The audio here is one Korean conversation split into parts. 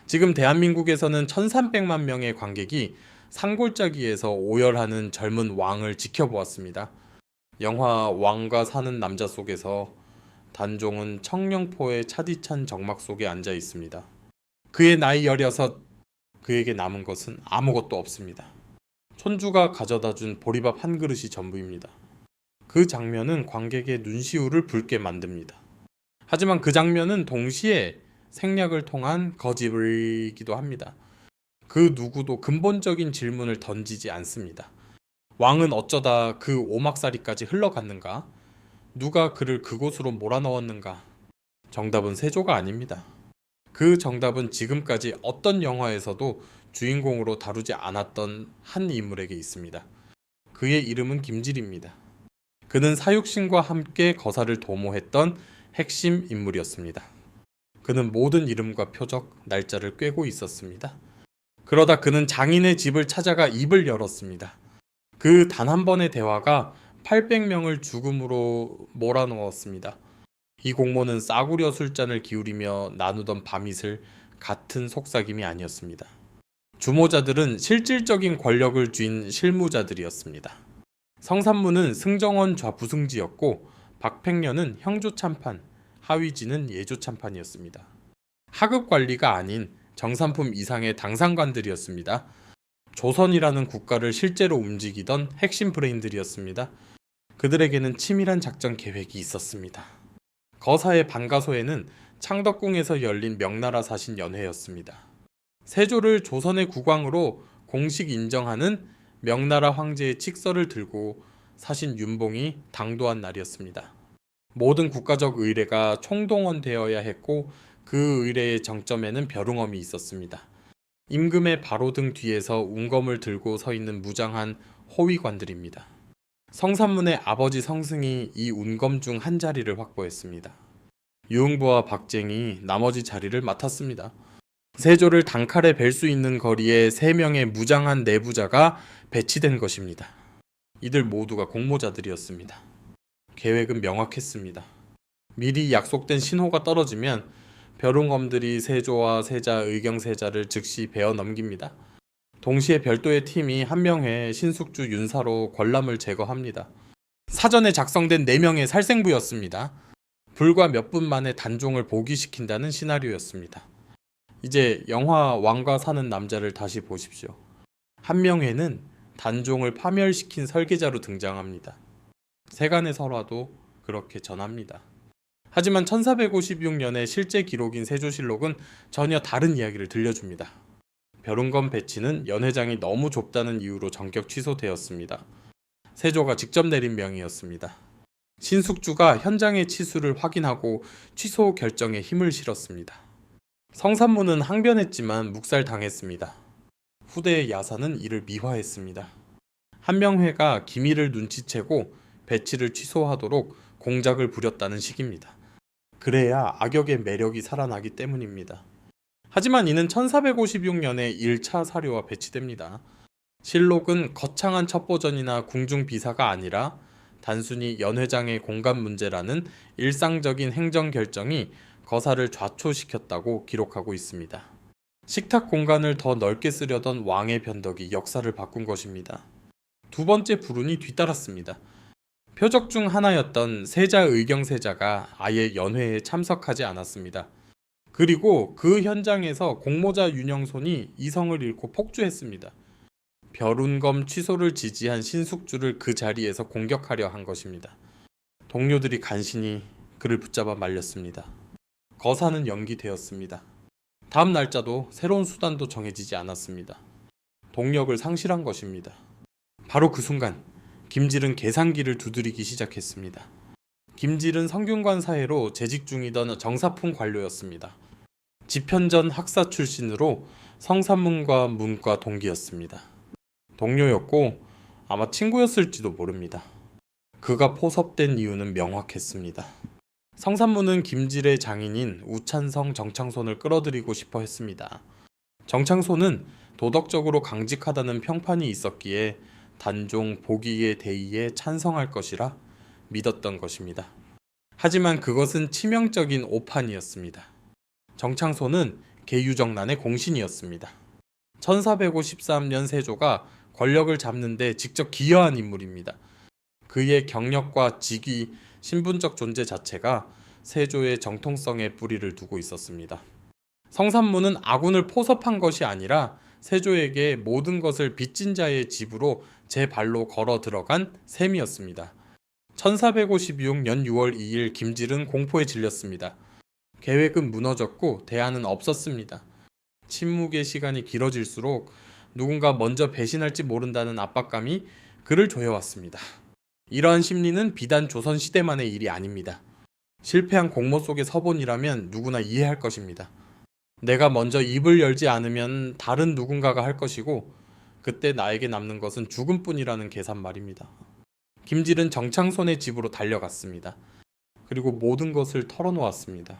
지금 대한민국에서는 1300만 명의 관객이 산골짜기에서 오열하는 젊은 왕을 지켜보았습니다. 영화 왕과 사는 남자 속에서 단종은 청룡포의 차디찬 정막 속에 앉아 있습니다. 그의 나이 16, 그에게 남은 것은 아무것도 없습니다. 촌주가 가져다 준 보리밥 한 그릇이 전부입니다. 그 장면은 관객의 눈시울을 붉게 만듭니다. 하지만 그 장면은 동시에 생략을 통한 거짓이기도 합니다. 그 누구도 근본적인 질문을 던지지 않습니다. 왕은 어쩌다 그 오막살이까지 흘러갔는가? 누가 그를 그곳으로 몰아넣었는가? 정답은 세조가 아닙니다. 그 정답은 지금까지 어떤 영화에서도 주인공으로 다루지 않았던 한 인물에게 있습니다. 그의 이름은 김질입니다. 그는 사육신과 함께 거사를 도모했던 핵심 인물이었습니다. 그는 모든 이름과 표적, 날짜를 꿰고 있었습니다. 그러다 그는 장인의 집을 찾아가 입을 열었습니다. 그 단 한 번의 대화가 800명을 죽음으로 몰아넣었습니다. 이 공모는 싸구려 술잔을 기울이며 나누던 밤이슬 같은 속삭임이 아니었습니다. 주모자들은 실질적인 권력을 쥔 실무자들이었습니다. 성산문은 승정원 좌부승지였고 박팽련은 형조참판, 하위지는 예조참판이었습니다. 하급 관리가 아닌 정산품 이상의 당상관들이었습니다. 조선이라는 국가를 실제로 움직이던 핵심 브레인들이었습니다. 그들에게는 치밀한 작전 계획이 있었습니다. 거사의 반가소에는 창덕궁에서 열린 명나라 사신 연회였습니다. 세조를 조선의 국왕으로 공식 인정하는 명나라 황제의 칙서를 들고 사신 윤봉이 당도한 날이었습니다. 모든 국가적 의례가 총동원되어야 했고 그 의례의 정점에는 벼룽엄이 있었습니다. 임금의 바로등 뒤에서 운검을 들고 서 있는 무장한 호위관들입니다. 성산문의 아버지 성승이 이 운검 중 한 자리를 확보했습니다. 유흥부와 박쟁이 나머지 자리를 맡았습니다. 세조를 단칼에 뵐 수 있는 거리에 3명의 무장한 내부자가 배치된 것입니다. 이들 모두가 공모자들이었습니다. 계획은 명확했습니다. 미리 약속된 신호가 떨어지면 벼룽검들이 세조와 세자, 의경세자를 즉시 베어 넘깁니다. 동시에 별도의 팀이 한명회, 신숙주, 윤사로 권람을 제거합니다. 사전에 작성된 4명의 살생부였습니다. 불과 몇 분 만에 단종을 복위시킨다는 시나리오였습니다. 이제 영화 왕과 사는 남자를 다시 보십시오. 한명회는 단종을 파멸시킨 설계자로 등장합니다. 세간의 설화도 그렇게 전합니다. 하지만 1456년의 실제 기록인 세조실록은 전혀 다른 이야기를 들려줍니다. 벼룽검 배치는 연회장이 너무 좁다는 이유로 전격 취소되었습니다. 세조가 직접 내린 명이었습니다. 신숙주가 현장의 치수를 확인하고 취소 결정에 힘을 실었습니다. 성산문은 항변했지만 묵살당했습니다. 후대의 야사는 이를 미화했습니다. 한명회가 기밀을 눈치채고 배치를 취소하도록 공작을 부렸다는 식입니다. 그래야 악역의 매력이 살아나기 때문입니다. 하지만 이는 1456년에 1차 사료와 배치됩니다. 실록은 거창한 첩보전이나 궁중비사가 아니라 단순히 연회장의 공간 문제라는 일상적인 행정결정이 거사를 좌초시켰다고 기록하고 있습니다. 식탁 공간을 더 넓게 쓰려던 왕의 변덕이 역사를 바꾼 것입니다. 두 번째 불운이 뒤따랐습니다. 표적 중 하나였던 세자 의경세자가 아예 연회에 참석하지 않았습니다. 그리고 그 현장에서 공모자 윤영손이 이성을 잃고 폭주했습니다. 벼룬검 취소를 지지한 신숙주를 그 자리에서 공격하려 한 것입니다. 동료들이 간신히 그를 붙잡아 말렸습니다. 거사는 연기되었습니다. 다음 날짜도 새로운 수단도 정해지지 않았습니다. 동력을 상실한 것입니다. 바로 그 순간 김질은 계산기를 두드리기 시작했습니다. 김질은 성균관 사회로 재직 중이던 정사품 관료였습니다. 집현전 학사 출신으로 성산문과 문과 동기였습니다. 동료였고 아마 친구였을지도 모릅니다. 그가 포섭된 이유는 명확했습니다. 성산문은 김질의 장인인 우찬성 정창손을 끌어들이고 싶어 했습니다. 정창손은 도덕적으로 강직하다는 평판이 있었기에 단종 복위의 대의에 찬성할 것이라 믿었던 것입니다. 하지만 그것은 치명적인 오판이었습니다. 정창손은 계유정난의 공신이었습니다. 1453년 세조가 권력을 잡는 데 직접 기여한 인물입니다. 그의 경력과 직위, 신분적 존재 자체가 세조의 정통성에 뿌리를 두고 있었습니다. 성산문은 아군을 포섭한 것이 아니라 세조에게 모든 것을 빚진 자의 집으로 제 발로 걸어 들어간 셈이었습니다. 1456년 6월 2일 김질은 공포에 질렸습니다. 계획은 무너졌고 대안은 없었습니다. 침묵의 시간이 길어질수록 누군가 먼저 배신할지 모른다는 압박감이 그를 조여왔습니다. 이러한 심리는 비단 조선시대만의 일이 아닙니다. 실패한 공모 속의 서본이라면 누구나 이해할 것입니다. 내가 먼저 입을 열지 않으면 다른 누군가가 할 것이고 그때 나에게 남는 것은 죽음뿐이라는 계산 말입니다. 김질은 정창손의 집으로 달려갔습니다. 그리고 모든 것을 털어놓았습니다.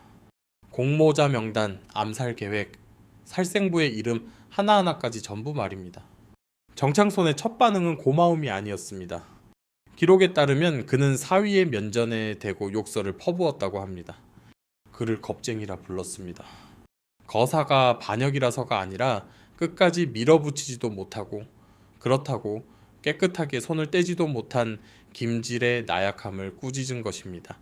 공모자 명단, 암살 계획, 살생부의 이름 하나하나까지 전부 말입니다. 정창손의 첫 반응은 고마움이 아니었습니다. 기록에 따르면 그는 사위의 면전에 대고 욕설을 퍼부었다고 합니다. 그를 겁쟁이라 불렀습니다. 거사가 반역이라서가 아니라 끝까지 밀어붙이지도 못하고 그렇다고 깨끗하게 손을 떼지도 못한 김질의 나약함을 꾸짖은 것입니다.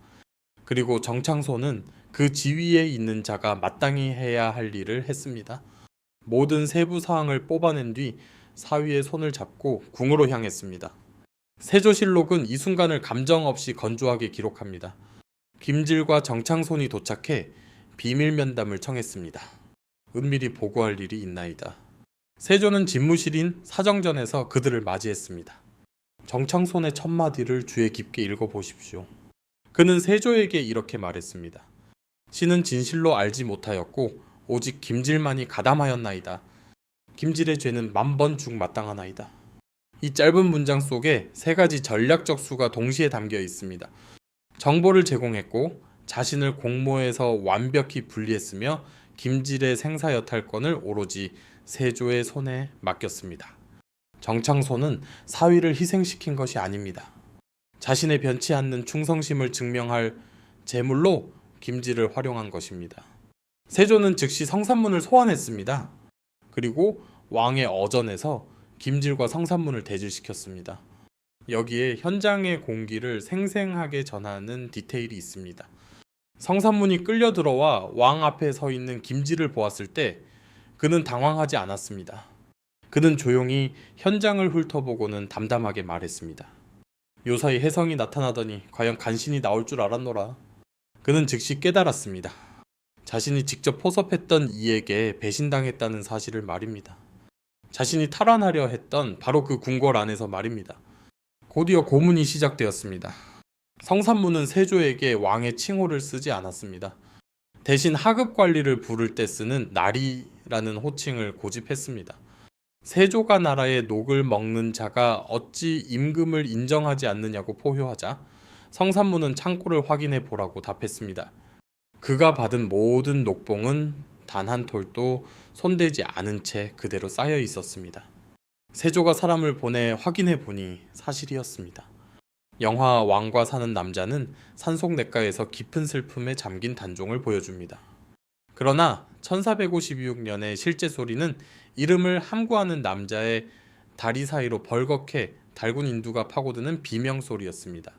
그리고 정창손은 그 지위에 있는 자가 마땅히 해야 할 일을 했습니다. 모든 세부 사항을 뽑아낸 뒤 사위의 손을 잡고 궁으로 향했습니다. 세조실록은 이 순간을 감정 없이 건조하게 기록합니다. 김질과 정창손이 도착해 비밀 면담을 청했습니다. 은밀히 보고할 일이 있나이다. 세조는 집무실인 사정전에서 그들을 맞이했습니다. 정창손의 첫 마디를 주의 깊게 읽어보십시오. 그는 세조에게 이렇게 말했습니다. 신은 진실로 알지 못하였고 오직 김질만이 가담하였나이다. 김질의 죄는 만번 죽마땅하나이다. 이 짧은 문장 속에 세 가지 전략적 수가 동시에 담겨 있습니다. 정보를 제공했고 자신을 공모에서 완벽히 분리했으며 김질의 생사 여탈권을 오로지 세조의 손에 맡겼습니다. 정창손은 사위를 희생시킨 것이 아닙니다. 자신의 변치 않는 충성심을 증명할 제물로 김질을 활용한 것입니다. 세조는 즉시 성산문을 소환했습니다. 그리고 왕의 어전에서 김질과 성산문을 대질시켰습니다. 여기에 현장의 공기를 생생하게 전하는 디테일이 있습니다. 성산문이 끌려 들어와 왕 앞에 서 있는 김질을 보았을 때 그는 당황하지 않았습니다. 그는 조용히 현장을 훑어보고는 담담하게 말했습니다. 요사이 혜성이 나타나더니 과연 간신히 나올 줄 알았노라. 그는 즉시 깨달았습니다. 자신이 직접 포섭했던 이에게 배신당했다는 사실을 말입니다. 자신이 탈환하려 했던 바로 그 궁궐 안에서 말입니다. 곧이어 고문이 시작되었습니다. 성산문은 세조에게 왕의 칭호를 쓰지 않았습니다. 대신 하급 관리를 부를 때 쓰는 나리라는 호칭을 고집했습니다. 세조가 나라의 녹을 먹는 자가 어찌 임금을 인정하지 않느냐고 포효하자 성산문은 창고를 확인해 보라고 답했습니다. 그가 받은 모든 녹봉은 단 한 톨도 손대지 않은 채 그대로 쌓여 있었습니다. 세조가 사람을 보내 확인해 보니 사실이었습니다. 영화 왕과 사는 남자는 산속냇가에서 깊은 슬픔에 잠긴 단종을 보여줍니다. 그러나 1456년의 실제 소리는 이름을 함구하는 남자의 다리 사이로 벌겋게 달군 인두가 파고드는 비명소리였습니다.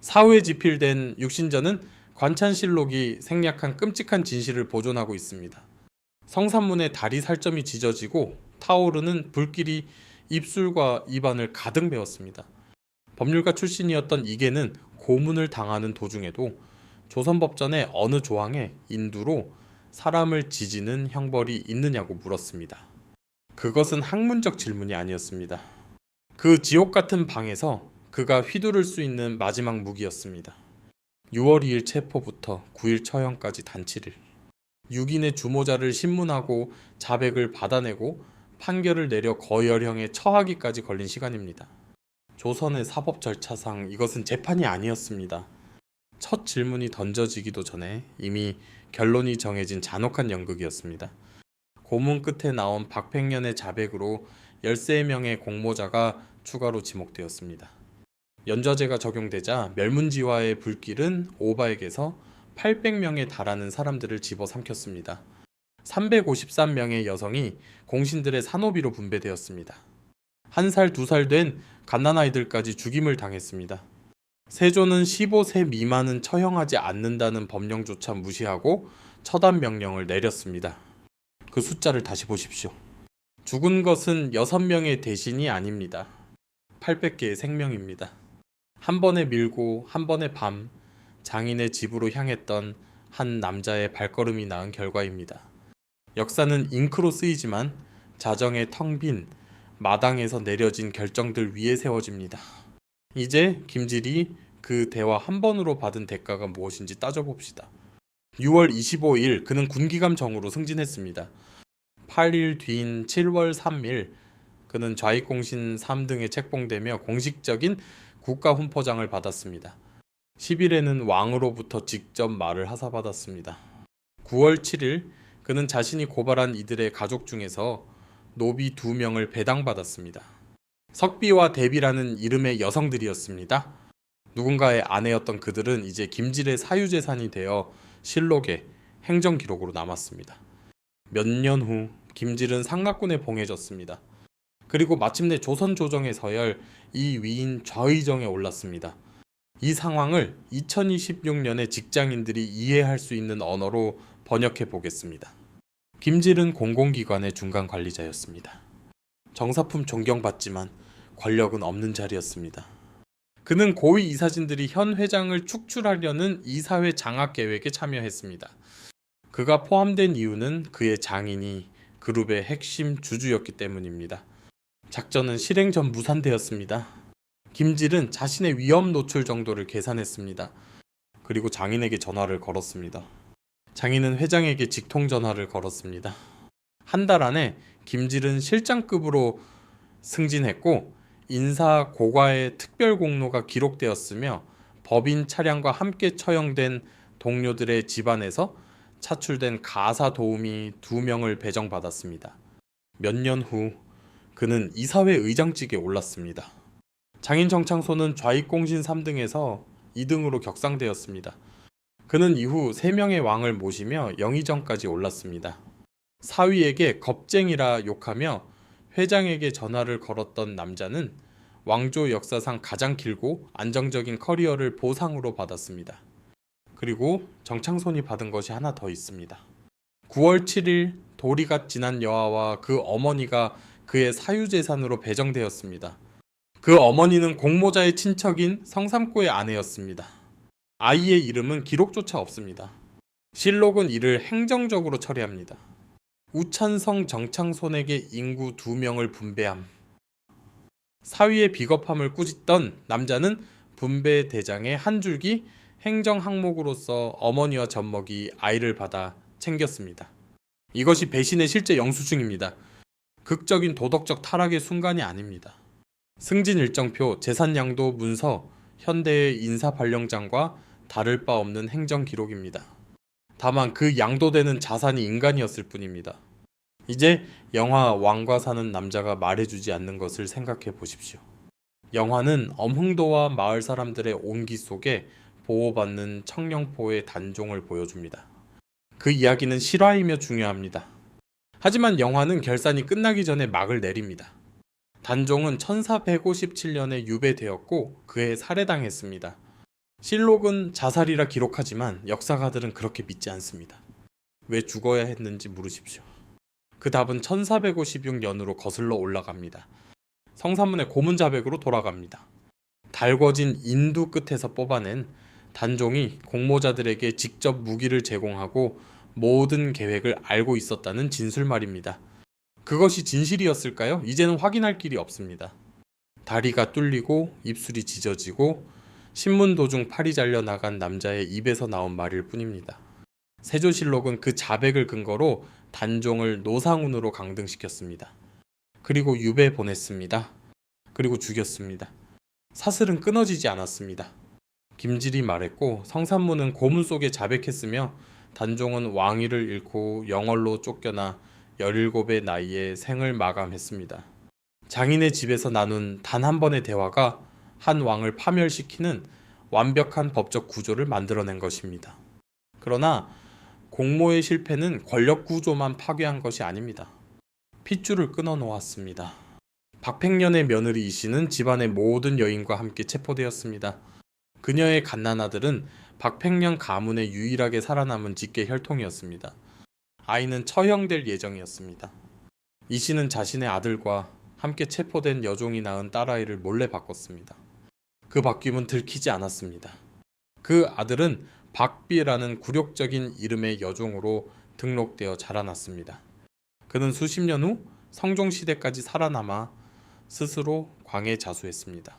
사후에 집필된 육신전은 관찬실록이 생략한 끔찍한 진실을 보존하고 있습니다. 성산문의 다리 살점이 찢어지고 타오르는 불길이 입술과 입안을 가득 메웠습니다. 법률가 출신이었던 이계는 고문을 당하는 도중에도 조선법전의 어느 조항에 인두로 사람을 지지는 형벌이 있느냐고 물었습니다. 그것은 학문적 질문이 아니었습니다. 그 지옥 같은 방에서 그가 휘두를 수 있는 마지막 무기였습니다. 6월 2일 체포부터 9일 처형까지 단 7일. 6인의 주모자를 신문하고 자백을 받아내고 판결을 내려 거열형에 처하기까지 걸린 시간입니다. 조선의 사법 절차상 이것은 재판이 아니었습니다. 첫 질문이 던져지기도 전에 이미 결론이 정해진 잔혹한 연극이었습니다. 고문 끝에 나온 박팽년의 자백으로 13명의 공모자가 추가로 지목되었습니다. 연좌제가 적용되자 멸문지화의 불길은 오바에게서 800명에 달하는 사람들을 집어삼켰습니다. 353명의 여성이 공신들의 산호비로 분배되었습니다. 1살, 2살 된 갓난아이들까지 죽임을 당했습니다. 세조는 15세 미만은 처형하지 않는다는 법령조차 무시하고 처단 명령을 내렸습니다. 그 숫자를 다시 보십시오. 죽은 것은 6명의 대신이 아닙니다. 800개의 생명입니다. 한 번에 밀고 한 번에 밤 장인의 집으로 향했던 한 남자의 발걸음이 낳은 결과입니다. 역사는 잉크로 쓰이지만 자정의 텅 빈 마당에서 내려진 결정들 위에 세워집니다. 이제 김질이 그 대화 한 번으로 받은 대가가 무엇인지 따져봅시다. 6월 25일 그는 군기감 정으로 승진했습니다. 8일 뒤인 7월 3일 그는 좌익공신 3등에 책봉되며 공식적인 국가훈포장을 받았습니다. 10일에는 왕으로부터 직접 말을 하사받았습니다. 9월 7일 그는 자신이 고발한 이들의 가족 중에서 노비 2명을 배당받았습니다. 석비와 대비라는 이름의 여성들이었습니다. 누군가의 아내였던 그들은 이제 김질의 사유재산이 되어 실록에 행정기록으로 남았습니다. 몇 년 후 김질은 상납군에 봉해졌습니다. 그리고 마침내 조선조정에 서열 이 위인 좌의정에 올랐습니다. 이 상황을 2026년에 직장인들이 이해할 수 있는 언어로 번역해 보겠습니다. 김질은 공공기관의 중간 관리자였습니다. 정사품 존경받지만 권력은 없는 자리였습니다. 그는 고위 이사진들이 현 회장을 축출하려는 이사회 장악 계획에 참여했습니다. 그가 포함된 이유는 그의 장인이 그룹의 핵심 주주였기 때문입니다. 작전은 실행 전 무산되었습니다. 김질은 자신의 위험 노출 정도를 계산했습니다. 그리고 장인에게 전화를 걸었습니다. 장인은 회장에게 직통 전화를 걸었습니다. 한 달 안에 김질은 실장급으로 승진했고 인사 고과의 특별 공로가 기록되었으며 법인 차량과 함께 처형된 동료들의 집안에서 차출된 가사 도우미 2명을 배정받았습니다. 몇 년 후 그는 이사회 의장직에 올랐습니다. 장인 정창소는 좌익공신 3등에서 2등으로 격상되었습니다. 그는 이후 3명의 왕을 모시며 영의정까지 올랐습니다. 사위에게 겁쟁이라 욕하며 회장에게 전화를 걸었던 남자는 왕조 역사상 가장 길고 안정적인 커리어를 보상으로 받았습니다. 그리고 정창손이 받은 것이 하나 더 있습니다. 9월 7일 도리가 지난 여아와 그 어머니가 그의 사유재산으로 배정되었습니다. 그 어머니는 공모자의 친척인 성삼고의 아내였습니다. 아이의 이름은 기록조차 없습니다. 실록은 이를 행정적으로 처리합니다. 우찬성 정창손에게 인구 2명을 분배함. 사위의 비겁함을 꾸짖던 남자는 분배 대장의 한 줄기 행정 항목으로서 어머니와 젖먹이 아이를 받아 챙겼습니다. 이것이 배신의 실제 영수증입니다. 극적인 도덕적 타락의 순간이 아닙니다. 승진 일정표, 재산 양도 문서, 현대의 인사 발령장과 다를 바 없는 행정 기록입니다. 다만 그 양도되는 자산이 인간이었을 뿐입니다. 이제 영화 왕과 사는 남자가 말해주지 않는 것을 생각해 보십시오. 영화는 엄흥도와 마을 사람들의 온기 속에 보호받는 청령포의 단종을 보여줍니다. 그 이야기는 실화이며 중요합니다. 하지만 영화는 결산이 끝나기 전에 막을 내립니다. 단종은 1457년에 유배되었고 그해 살해당했습니다. 실록은 자살이라 기록하지만 역사가들은 그렇게 믿지 않습니다. 왜 죽어야 했는지 물으십시오. 그 답은 1456년으로 거슬러 올라갑니다. 성산문의 고문자백으로 돌아갑니다. 달궈진 인두 끝에서 뽑아낸 단종이 공모자들에게 직접 무기를 제공하고 모든 계획을 알고 있었다는 진술 말입니다. 그것이 진실이었을까요? 이제는 확인할 길이 없습니다. 다리가 뚫리고 입술이 찢어지고 신문 도중 팔이 잘려 나간 남자의 입에서 나온 말일 뿐입니다. 세조실록은 그 자백을 근거로 단종을 노상운으로 강등시켰습니다. 그리고 유배 보냈습니다. 그리고 죽였습니다. 사슬은 끊어지지 않았습니다. 김질이 말했고 성산문은 고문 속에 자백했으며 단종은 왕위를 잃고 영월로 쫓겨나 17의 나이에 생을 마감했습니다. 장인의 집에서 나눈 단 한 번의 대화가 한 왕을 파멸시키는 완벽한 법적 구조를 만들어낸 것입니다. 그러나 공모의 실패는 권력 구조만 파괴한 것이 아닙니다. 핏줄을 끊어 놓았습니다. 박팽년의 며느리 이씨는 집안의 모든 여인과 함께 체포되었습니다. 그녀의 갓난아들은 박팽년 가문의 유일하게 살아남은 직계 혈통이었습니다. 아이는 처형될 예정이었습니다. 이씨는 자신의 아들과 함께 체포된 여종이 낳은 딸아이를 몰래 바꿨습니다. 그 바뀜은 들키지 않았습니다. 그 아들은 박비라는 굴욕적인 이름의 여종으로 등록되어 자라났습니다. 그는 수십 년 후 성종시대까지 살아남아 스스로 광해자수했습니다.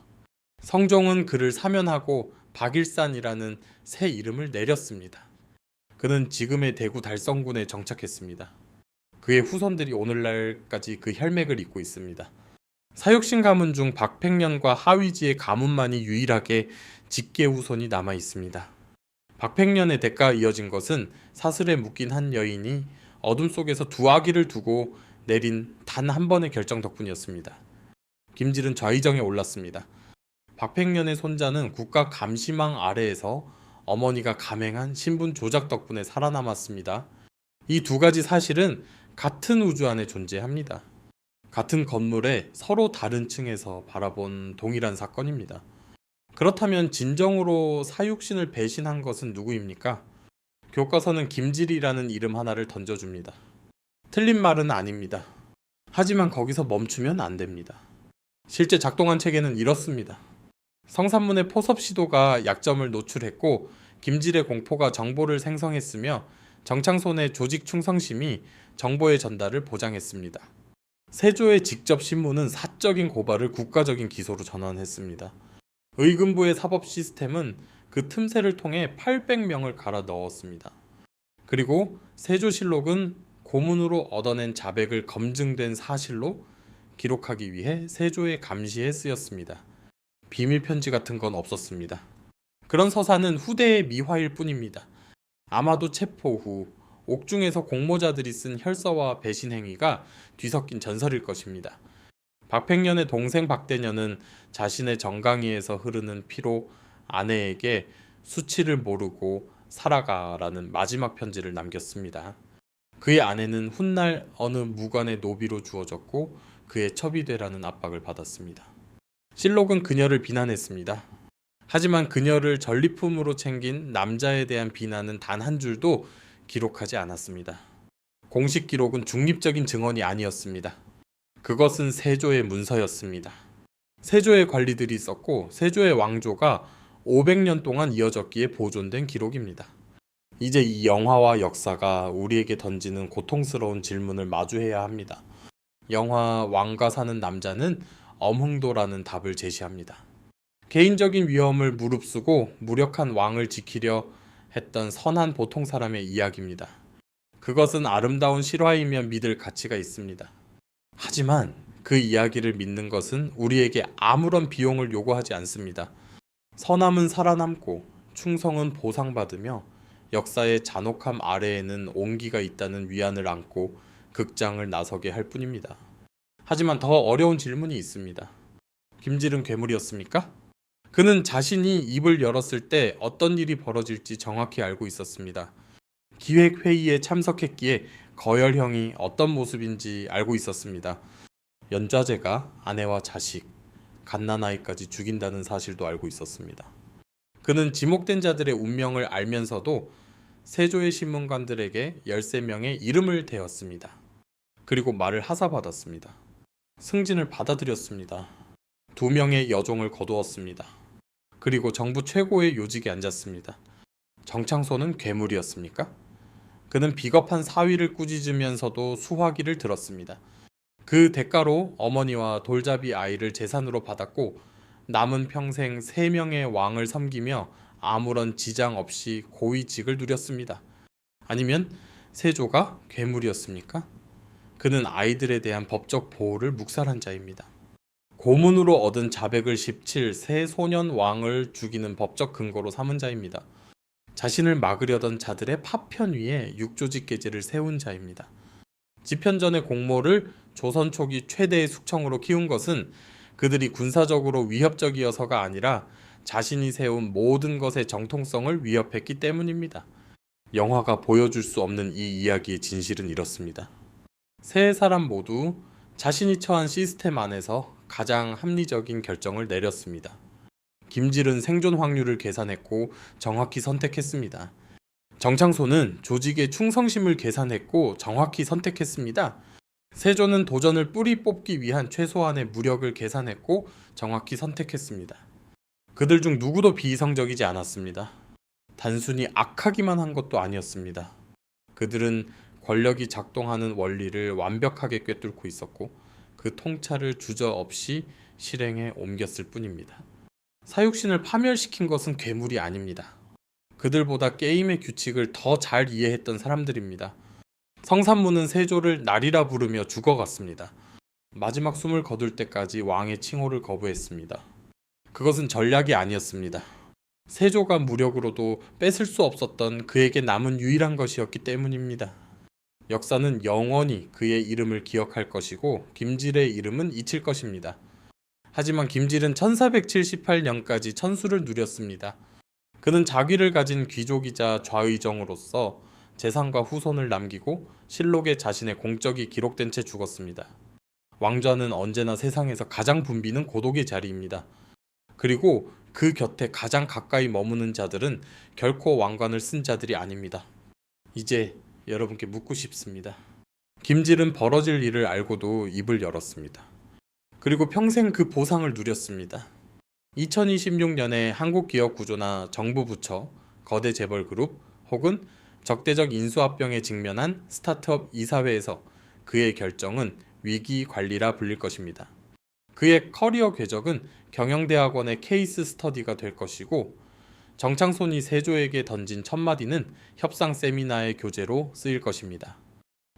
성종은 그를 사면하고 박일산이라는 새 이름을 내렸습니다. 그는 지금의 대구 달성군에 정착했습니다. 그의 후손들이 오늘날까지 그 혈맥을 잇고 있습니다. 사육신 가문 중 박팽년과 하위지의 가문만이 유일하게 직계 후손이 남아 있습니다. 박팽년의 대가에 이어진 것은 사슬에 묶인 한 여인이 어둠 속에서 두 아기를 두고 내린 단 한 번의 결정 덕분이었습니다. 김질은 좌의정에 올랐습니다. 박팽년의 손자는 국가 감시망 아래에서 어머니가 감행한 신분 조작 덕분에 살아남았습니다. 이 두 가지 사실은 같은 우주 안에 존재합니다. 같은 건물에 서로 다른 층에서 바라본 동일한 사건입니다. 그렇다면 진정으로 사육신을 배신한 것은 누구입니까? 교과서는 김질이라는 이름 하나를 던져줍니다. 틀린 말은 아닙니다. 하지만 거기서 멈추면 안 됩니다. 실제 작동한 체계는 이렇습니다. 성산문의 포섭 시도가 약점을 노출했고 김질의 공포가 정보를 생성했으며 정창손의 조직 충성심이 정보의 전달을 보장했습니다. 세조의 직접 신문은 사적인 고발을 국가적인 기소로 전환했습니다. 의금부의 사법 시스템은 그 틈새를 통해 800명을 갈아 넣었습니다. 그리고 세조실록은 고문으로 얻어낸 자백을 검증된 사실로 기록하기 위해 세조의 감시에 쓰였습니다. 비밀 편지 같은 건 없었습니다. 그런 서사는 후대의 미화일 뿐입니다. 아마도 체포 후 옥중에서 공모자들이 쓴 혈서와 배신 행위가 뒤섞인 전설일 것입니다. 박팽년의 동생 박대년은 자신의 정강이에서 흐르는 피로 아내에게 수치를 모르고 살아가라는 마지막 편지를 남겼습니다. 그의 아내는 훗날 어느 무관의 노비로 주어졌고 그의 첩이 되라는 압박을 받았습니다. 실록은 그녀를 비난했습니다. 하지만 그녀를 전리품으로 챙긴 남자에 대한 비난은 단 한 줄도 기록하지 않았습니다. 공식 기록은 중립적인 증언이 아니었습니다. 그것은 세조의 문서였습니다. 세조의 관리들이 썼고 세조의 왕조가 500년 동안 이어졌기에 보존된 기록입니다. 이제 이 영화와 역사가 우리에게 던지는 고통스러운 질문을 마주해야 합니다. 영화 왕가 사는 남자는 엄흥도라는 답을 제시합니다. 개인적인 위험을 무릅쓰고 무력한 왕을 지키려 했던 선한 보통 사람의 이야기입니다. 그것은 아름다운 실화이며 믿을 가치가 있습니다. 하지만 그 이야기를 믿는 것은 우리에게 아무런 비용을 요구하지 않습니다. 선함은 살아남고 충성은 보상받으며 역사의 잔혹함 아래에는 온기가 있다는 위안을 안고 극장을 나서게 할 뿐입니다. 하지만 더 어려운 질문이 있습니다. 김질은 괴물이었습니까? 그는 자신이 입을 열었을 때 어떤 일이 벌어질지 정확히 알고 있었습니다. 기획회의에 참석했기에 거열형이 어떤 모습인지 알고 있었습니다. 연좌제가 아내와 자식, 갓난아이까지 죽인다는 사실도 알고 있었습니다. 그는 지목된 자들의 운명을 알면서도 세조의 신문관들에게 13명의 이름을 대었습니다. 그리고 말을 하사받았습니다. 승진을 받아들였습니다. 2명의 여종을 거두었습니다. 그리고 정부 최고의 요직에 앉았습니다. 정창손은 괴물이었습니까? 그는 비겁한 사위를 꾸짖으면서도 수화기를 들었습니다. 그 대가로 어머니와 돌잡이 아이를 재산으로 받았고 남은 평생 3명의 왕을 섬기며 아무런 지장 없이 고위직을 누렸습니다. 아니면 세조가 괴물이었습니까? 그는 아이들에 대한 법적 보호를 묵살한 자입니다. 고문으로 얻은 자백을 17 새 소년 왕을 죽이는 법적 근거로 삼은 자입니다. 자신을 막으려던 자들의 파편 위에 육조직 계제를 세운 자입니다. 집현전의 공모를 조선 초기 최대의 숙청으로 키운 것은 그들이 군사적으로 위협적이어서가 아니라 자신이 세운 모든 것의 정통성을 위협했기 때문입니다. 영화가 보여줄 수 없는 이 이야기의 진실은 이렇습니다. 세 사람 모두 자신이 처한 시스템 안에서 가장 합리적인 결정을 내렸습니다. 김질은 생존 확률을 계산했고 정확히 선택했습니다. 정창소는 조직의 충성심을 계산했고 정확히 선택했습니다. 세조는 도전을 뿌리 뽑기 위한 최소한의 무력을 계산했고 정확히 선택했습니다. 그들 중 누구도 비이성적이지 않았습니다. 단순히 악하기만 한 것도 아니었습니다. 그들은 권력이 작동하는 원리를 완벽하게 꿰뚫고 있었고 그 통찰을 주저없이 실행에 옮겼을 뿐입니다. 사육신을 파멸시킨 것은 괴물이 아닙니다. 그들보다 게임의 규칙을 더 잘 이해했던 사람들입니다. 성산문은 세조를 날이라 부르며 죽어갔습니다. 마지막 숨을 거둘 때까지 왕의 칭호를 거부했습니다. 그것은 전략이 아니었습니다. 세조가 무력으로도 뺏을 수 없었던 그에게 남은 유일한 것이었기 때문입니다. 역사는 영원히 그의 이름을 기억할 것이고 김질의 이름은 잊힐 것입니다. 하지만 김질은 1478년까지 천수를 누렸습니다. 그는 자귀를 가진 귀족이자 좌의정으로서 재산과 후손을 남기고 실록에 자신의 공적이 기록된 채 죽었습니다. 왕좌는 언제나 세상에서 가장 붐비는 고독의 자리입니다. 그리고 그 곁에 가장 가까이 머무는 자들은 결코 왕관을 쓴 자들이 아닙니다. 이제 여러분께 묻고 싶습니다. 김질은 벌어질 일을 알고도 입을 열었습니다. 그리고 평생 그 보상을 누렸습니다. 2026년에 한국기업구조나 정부 부처, 거대 재벌 그룹 혹은 적대적 인수합병에 직면한 스타트업 이사회에서 그의 결정은 위기 관리라 불릴 것입니다. 그의 커리어 궤적은 경영대학원의 케이스 스터디가 될 것이고 정창손이 세조에게 던진 첫마디는 협상 세미나의 교재로 쓰일 것입니다.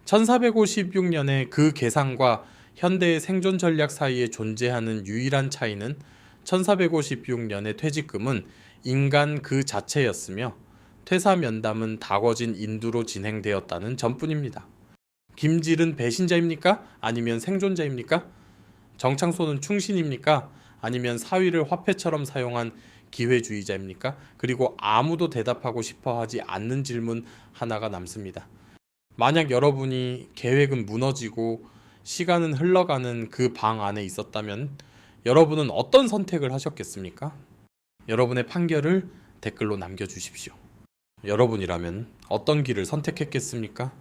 1456년에 그 계산과 현대의 생존 전략 사이에 존재하는 유일한 차이는 1456년의 퇴직금은 인간 그 자체였으며 퇴사 면담은 다궈진 인두로 진행되었다는 점뿐입니다. 김질은 배신자입니까? 아니면 생존자입니까? 정창소는 충신입니까? 아니면 사위를 화폐처럼 사용한 기회주의자입니까? 그리고 아무도 대답하고 싶어 하지 않는 질문 하나가 남습니다. 만약 여러분이 계획은 무너지고 시간은 흘러가는 그 방 안에 있었다면 여러분은 어떤 선택을 하셨겠습니까? 여러분의 판결을 댓글로 남겨주십시오. 여러분이라면 어떤 길을 선택했겠습니까?